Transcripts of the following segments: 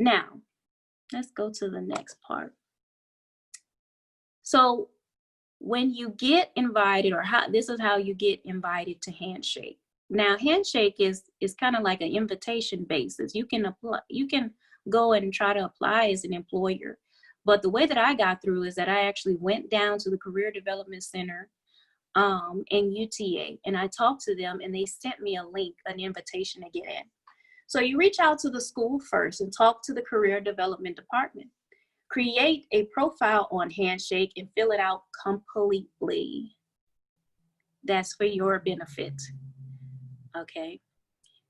Now, let's go to the next part. So when you get invited, or this is how you get invited to Handshake. Now, Handshake is kind of like an invitation basis. You can apply, you can go and try to apply as an employer. But the way that I got through is that I actually went down to the Career Development Center in UTA, and I talked to them, and they sent me a link, an invitation to get in. So you reach out to the school first and talk to the Career Development Department. Create a profile on Handshake and fill it out completely. That's for your benefit. Okay.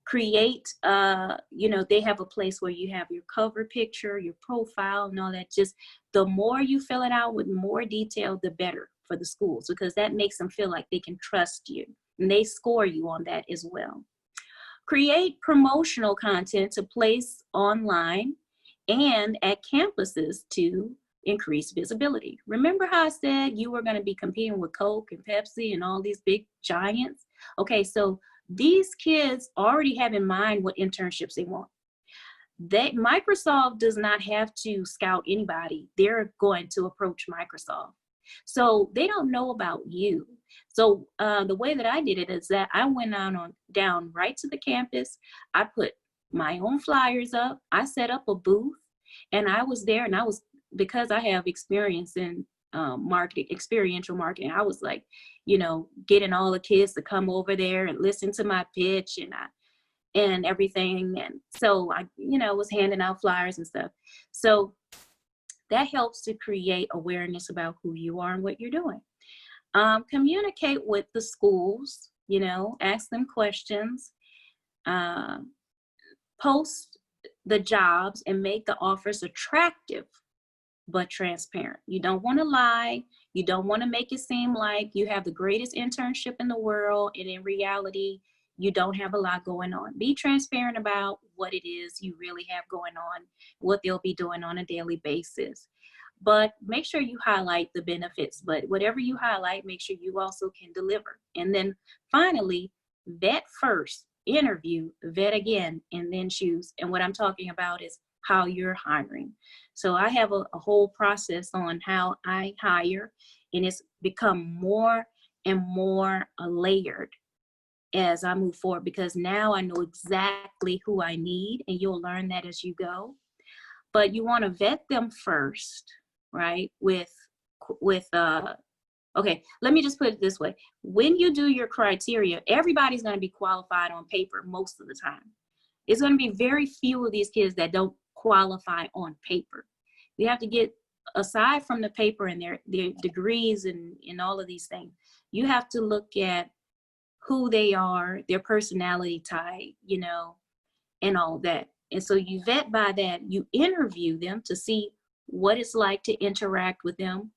Create, they have a place where you have your cover picture, your profile, and all that. Just the more you fill it out with more detail, the better for the schools, because that makes them feel like they can trust you, and they score you on that as well. Create promotional content to place online and at campuses to increase visibility. Remember how I said you were going to be competing with Coke and Pepsi and all these big giants? Okay, so these kids already have in mind what internships they want. Microsoft does not have to scout anybody. They're going to approach Microsoft. So they don't know about you. So the way that I did it is that I went down right to the campus. I put my own flyers up. I set up a booth, and I was there, and because I have experience in marketing, experiential marketing, I was like, getting all the kids to come over there and listen to my pitch and everything. And so I, was handing out flyers and stuff. So that helps to create awareness about who you are and what you're doing. Communicate with the schools, ask them questions, post the jobs and make the offers attractive but transparent. You don't want to lie. You don't want to make it seem like you have the greatest internship in the world, and in reality, you don't have a lot going on. Be transparent about what it is you really have going on, what they'll be doing on a daily basis. But make sure you highlight the benefits. But whatever you highlight, make sure you also can deliver. And then finally, vet first, interview, vet again, and then choose. And what I'm talking about is how you're hiring. So I have a whole process on how I hire, and it's become more and more layered as I move forward, because now I know exactly who I need, and you'll learn that as you go. But you want to vet them first, right? Okay, let me just put it this way. When you do your criteria, everybody's going to be qualified on paper most of the time. It's going to be very few of these kids that don't qualify on paper. You have to get, aside from the paper and their degrees and all of these things, you have to look at who they are, their personality type, and all that. And so you vet by that. You interview them to see what it's like to interact with them,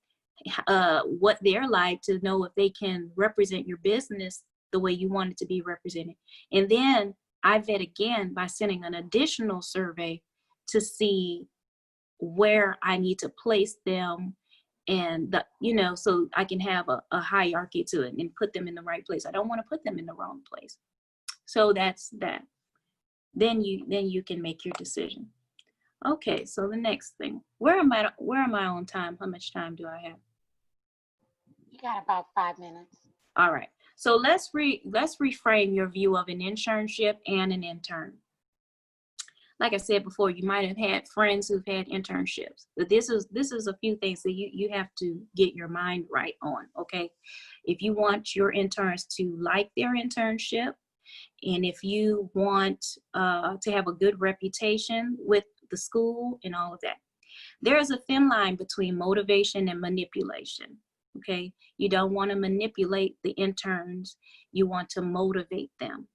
what they're like, to know if they can represent your business the way you want it to be represented. And then I vet again by sending an additional survey to see where I need to place them, and so I can have a hierarchy to it and put them in the right place. I don't want to put them in the wrong place. So that's that. Then you can make your decision. Okay, so the next thing, where am I on time? How much time do I have? You got about 5 minutes. All right. So let's reframe your view of an internship and an intern. Like I said before, you might have had friends who've had internships, but this is a few things that you have to get your mind right on, okay? If you want your interns to like their internship, and if you want to have a good reputation with the school and all of that, there is a thin line between motivation and manipulation, okay? You don't want to manipulate the interns. You want to motivate them.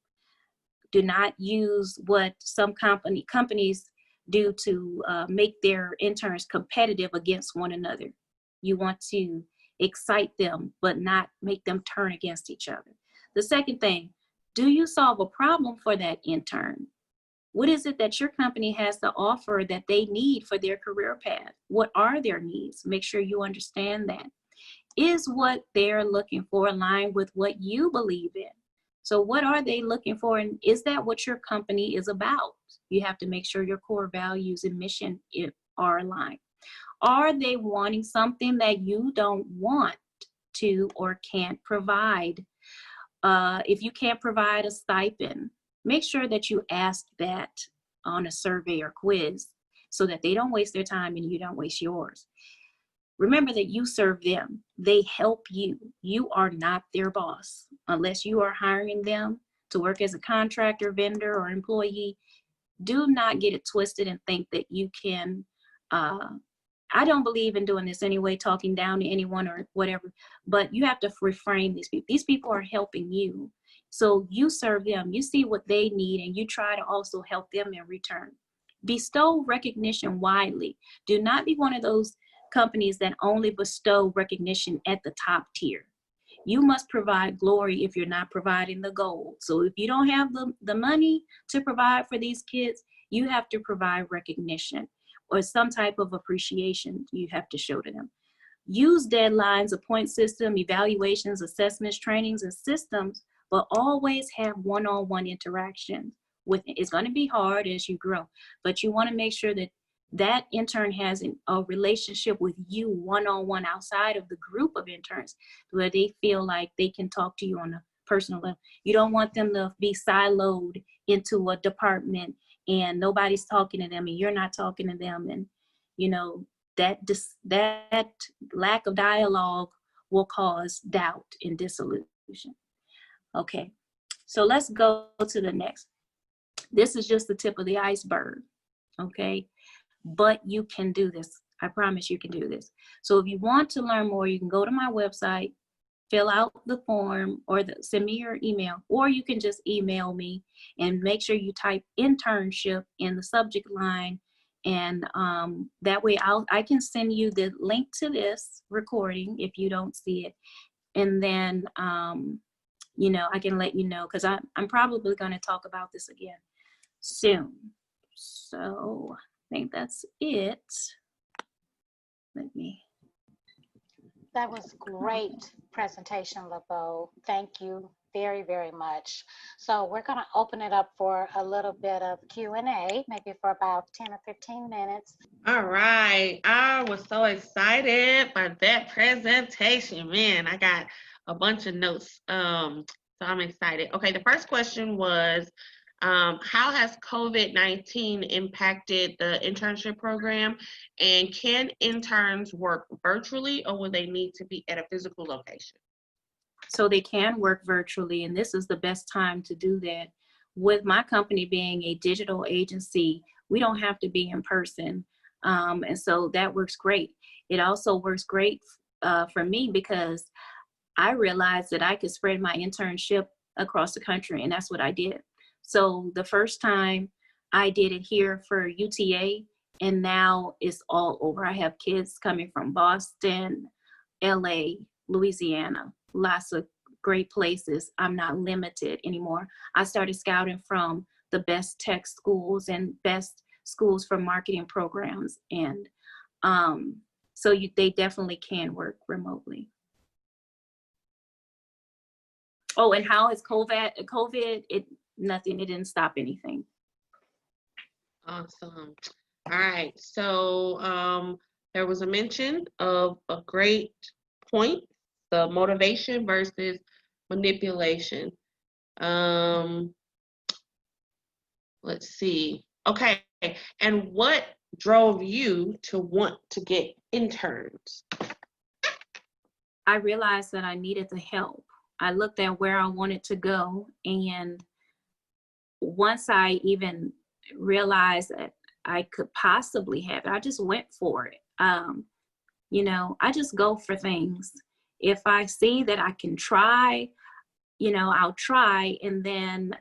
Do not use what some companies do to make their interns competitive against one another. You want to excite them, but not make them turn against each other. The second thing, do you solve a problem for that intern? What is it that your company has to offer that they need for their career path? What are their needs? Make sure you understand that. Is what they're looking for aligned with what you believe in? So what are they looking for? And is that what your company is about? You have to make sure your core values and mission are aligned. Are they wanting something that you don't want to or can't provide? If you can't provide a stipend, make sure that you ask that on a survey or quiz so that they don't waste their time and you don't waste yours. Remember that you serve them. They help you. You are not their boss. Unless you are hiring them to work as a contractor, vendor, or employee, do not get it twisted and think that you can, I don't believe in doing this anyway, talking down to anyone or whatever, but you have to reframe these people. These people are helping you. So you serve them, you see what they need, and you try to also help them in return. Bestow recognition widely. Do not be one of those companies that only bestow recognition at the top tier. You must provide glory if you're not providing the gold. So if you don't have the money to provide for these kids, you have to provide recognition or some type of appreciation you have to show to them. Use deadlines, a point system, evaluations, assessments, trainings, and systems, but always have one-on-one interaction with it. It's going to be hard as you grow, but you want to make sure that that intern has a relationship with you one-on-one outside of the group of interns where they feel like they can talk to you on a personal level. You don't want them to be siloed into a department and nobody's talking to them and you're not talking to them. And, you know, that lack of dialogue will cause doubt and disillusion. Okay, so let's go to the next. This is just the tip of the iceberg, okay? But you can do this. I promise you can do this. So if you want to learn more, you can go to my website, fill out the form, or send me your email, or you can just email me and make sure you type internship in the subject line. And that way I can send you the link to this recording if you don't see it. And then, you know, I can let you know because I'm probably going to talk about this again soon. So I think that's it. That was great presentation, LeBeau. Thank you very, very much. So we're going to open it up for a little bit of Q&A, maybe for about 10 or 15 minutes. All right. I was so excited by that presentation. Man, I got a bunch of notes. So I'm excited. Okay, the first question was, how has COVID-19 impacted the internship program? And can interns work virtually or will they need to be at a physical location? So they can work virtually, and this is the best time to do that. With my company being a digital agency, we don't have to be in person. And so that works great. It also works great for me because I realized that I could spread my internship across the country, and that's what I did. So the first time I did it here for UTA, and now it's all over. I have kids coming from Boston, LA, Louisiana, lots of great places. I'm not limited anymore. I started scouting from the best tech schools and best schools for marketing programs. And so they definitely can work remotely. Oh, and how is COVID, nothing, it didn't stop anything. Awesome. All right. So there was a mention of a great point, the motivation versus manipulation. Let's see. Okay. And what drove you to want to get interns? I realized that I needed the help. I looked at where I wanted to go, and once I even realized that I could possibly have it, I just went for it. You know, I just go for things. If I see that I can try, you know, I'll try, and then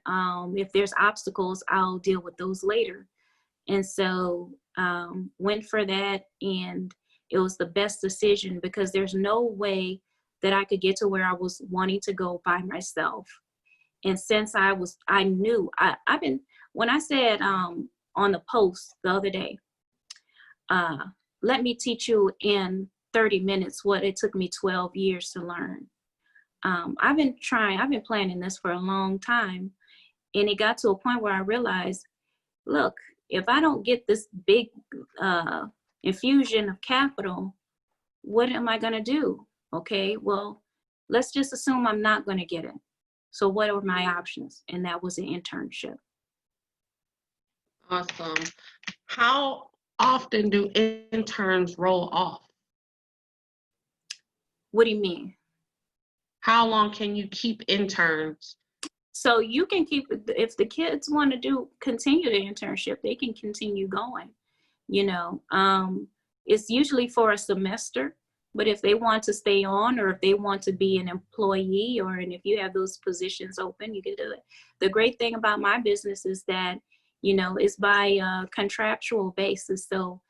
if there's obstacles, I'll deal with those later. And so went for that, and it was the best decision because there's no way that I could get to where I was wanting to go by myself. And since I knew, I've been, when I said on the post the other day, let me teach you in 30 minutes what it took me 12 years to learn. I've been planning this for a long time. And it got to a point where I realized, look, if I don't get this big infusion of capital, what am I going to do? Okay, well, let's just assume I'm not going to get it. So what are my options? And that was an internship. Awesome. How often do interns roll off? What do you mean? How long can you keep interns? So you can keep, if the kids want to continue the internship, they can continue going. It's usually for a semester, but if they want to stay on, or if they want to be an employee, and if you have those positions open, you can do it. The great thing about my business is that, it's by a contractual basis. So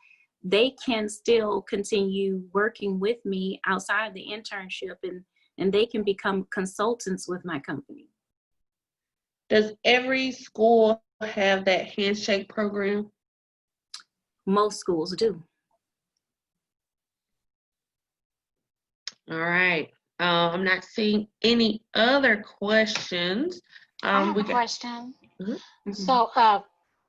they can still continue working with me outside the internship, and they can become consultants with my company. Does every school have that handshake program? Most schools do. All right. I'm not seeing any other questions. I have a question. Mm-hmm. So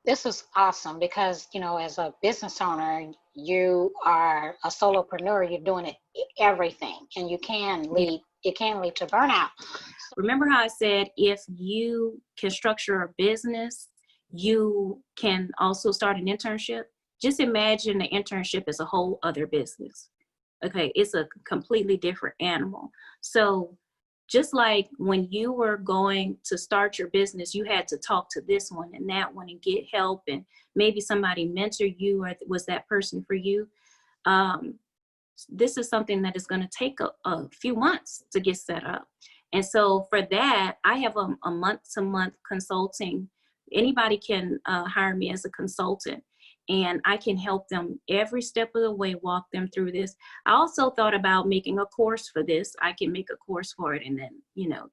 this is awesome because, as a business owner, you are a solopreneur, you're doing everything, and you can lead, it can lead to burnout. Remember how I said, if you can structure a business, you can also start an internship? Just imagine the internship as a whole other business. Okay, it's a completely different animal. So just like when you were going to start your business, you had to talk to this one and that one and get help, and maybe somebody mentored you, or was that person for you. This is something that is going to take a few months to get set up. And so for that, I have a month-to-month consulting. Anybody can hire me as a consultant, and I can help them every step of the way, walk them through this. I also thought about making a course for this. I can make a course for it and then,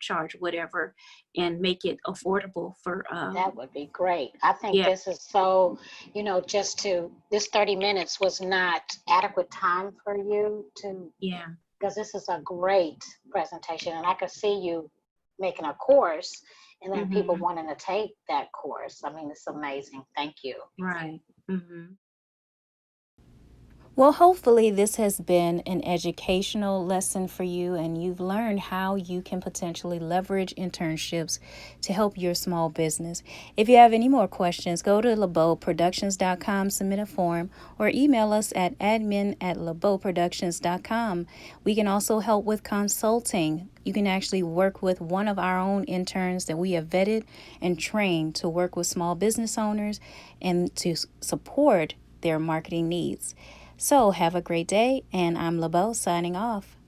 charge whatever and make it affordable for. That would be great. I think this is so, this 30 minutes was not adequate time for you to. Yeah. Because this is a great presentation, and I could see you making a course and then people wanting to take that course. I mean, it's amazing. Thank you. Right. Mm-hmm. Well, hopefully this has been an educational lesson for you, and you've learned how you can potentially leverage internships to help your small business. If you have any more questions, go to LeBeauProductions.com, submit a form, or email us at admin@LeBeauProductions.com. We can also help with consulting. You can actually work with one of our own interns that we have vetted and trained to work with small business owners and to support their marketing needs. So have a great day, and I'm LeBeau signing off.